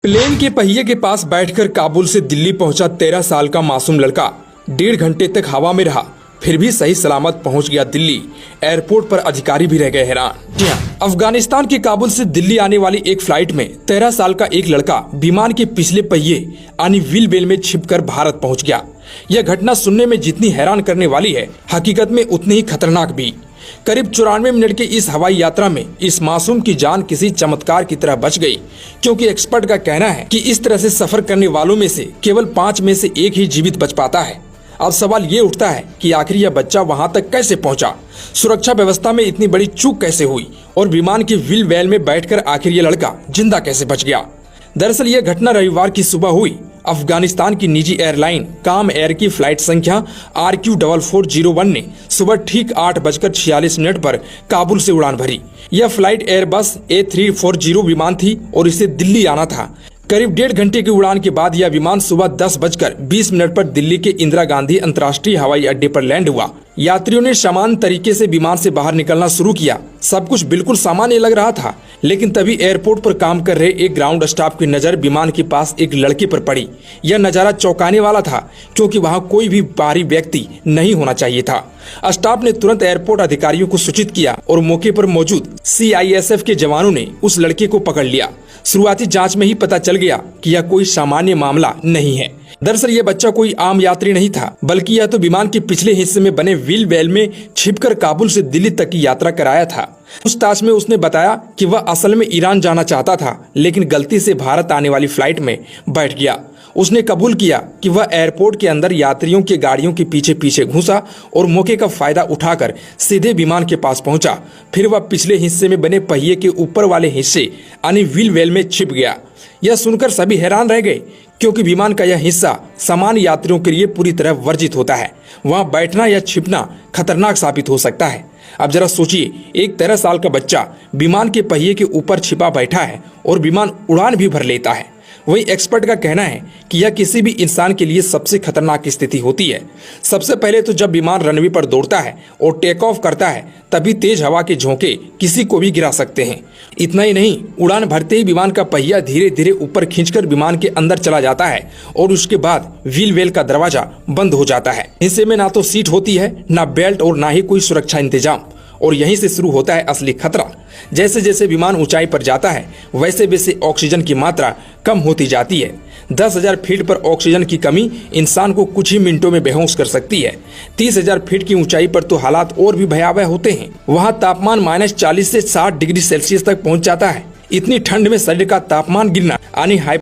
Plane के पहिए के पास बैठकर काबुल से दिल्ली पहुंचा 13 साल का मासूम लड़का 1.5 घंटे तक हवा में रहा, फिर भी सही सलामत पहुंच गया दिल्ली। एयरपोर्ट पर अधिकारी भी रह गए हैरान। जी हाँ, अफगानिस्तान के काबुल से दिल्ली आने वाली एक फ्लाइट में 13 साल का एक लड़का विमान के पिछले पहिए यानी व्हील बेल में छिपकर भारत पहुंच गया। यह घटना सुनने में जितनी हैरान करने वाली है, हकीकत में उतनी ही खतरनाक भी। करीब 94 मिनट की इस हवाई यात्रा में इस मासूम की जान किसी चमत्कार की तरह बच गई, क्योंकि एक्सपर्ट का कहना है कि इस तरह से सफर करने वालों में से केवल 5 में से 1 ही जीवित बच पाता है। अब सवाल ये उठता है कि आखिर यह बच्चा वहां तक कैसे पहुंचा, सुरक्षा व्यवस्था में इतनी बड़ी चूक कैसे हुई और विमान की व्हील बेल में बैठकर आखिर यह लड़का जिंदा कैसे बच गया। दरअसल यह घटना रविवार की सुबह हुई। अफगानिस्तान की निजी एयरलाइन काम एयर की फ्लाइट संख्या RQ4401 ने सुबह ठीक 8:46 पर काबुल से उड़ान भरी। यह फ्लाइट एयरबस A340 विमान थी और इसे दिल्ली आना था। करीब 1.5 घंटे की उड़ान के बाद यह विमान सुबह 10:20 पर दिल्ली के इंदिरा गांधी अंतर्राष्ट्रीय हवाई अड्डे पर लैंड हुआ। यात्रियों ने सामान्य तरीके से विमान से बाहर निकलना शुरू किया। सब कुछ बिल्कुल सामान्य लग रहा था, लेकिन तभी एयरपोर्ट पर काम कर रहे एक ग्राउंड स्टाफ की नजर विमान के पास एक लड़के पर पड़ी। यह नजारा चौंकाने वाला था, क्योंकि वहां कोई भी बाहरी व्यक्ति नहीं होना चाहिए था। स्टाफ ने तुरंत एयरपोर्ट अधिकारियों को सूचित किया और मौके पर मौजूद CISF के जवानों ने उस लड़के को पकड़ लिया। शुरुआती जांच में ही पता चल गया कि यह कोई सामान्य मामला नहीं है। दरअसल यह बच्चा कोई आम यात्री नहीं था, बल्कि यह तो विमान के पिछले हिस्से में बने व्हील बेल में छिपकर काबुल से दिल्ली तक की यात्रा कराया था। पूछताछ में उसने बताया कि वह असल में ईरान जाना चाहता था, लेकिन गलती से भारत आने वाली फ्लाइट में बैठ गया। उसने कबूल किया कि वह एयरपोर्ट के अंदर यात्रियों की गाड़ियों के पीछे पीछे घुसा और मौके का फायदा उठाकर सीधे विमान के पास पहुंचा। फिर वह पिछले हिस्से में बने पहिए के ऊपर वाले हिस्से यानी व्हील बेल में छिप गया। यह सुनकर सभी हैरान रह गए, क्योंकि विमान का यह हिस्सा सामान्य यात्रियों के लिए पूरी तरह वर्जित होता है। वहां बैठना या छिपना खतरनाक साबित हो सकता है। अब जरा सोचिए, एक 13 साल का बच्चा विमान के पहिए के ऊपर छिपा बैठा है और विमान उड़ान भी भर लेता है। वही एक्सपर्ट का कहना है कि यह किसी भी इंसान के लिए सबसे खतरनाक स्थिति होती है। सबसे पहले तो जब विमान रनवे पर दौड़ता है और टेक ऑफ करता है, तभी तेज हवा के झोंके किसी को भी गिरा सकते हैं। इतना ही नहीं, उड़ान भरते ही विमान का पहिया धीरे धीरे ऊपर खींचकर विमान के अंदर चला जाता है और उसके बाद व्हील बेल का दरवाजा बंद हो जाता है। हिस्से में ना तो सीट होती है, ना बेल्ट और ना ही कोई सुरक्षा इंतजाम, और यहीं से शुरू होता है असली खतरा। जैसे जैसे विमान ऊंचाई पर जाता है, वैसे वैसे ऑक्सीजन की मात्रा कम होती जाती है। 10,000 फीट पर ऑक्सीजन की कमी इंसान को कुछ ही मिनटों में बेहोश कर सकती है। 30,000 फीट की ऊंचाई पर तो हालात और भी भयावह होते हैं। वहां तापमान -40 से 60 डिग्री सेल्सियस तक पहुंच जाता है। इतनी ठंड में शरीर का तापमान गिरना यानी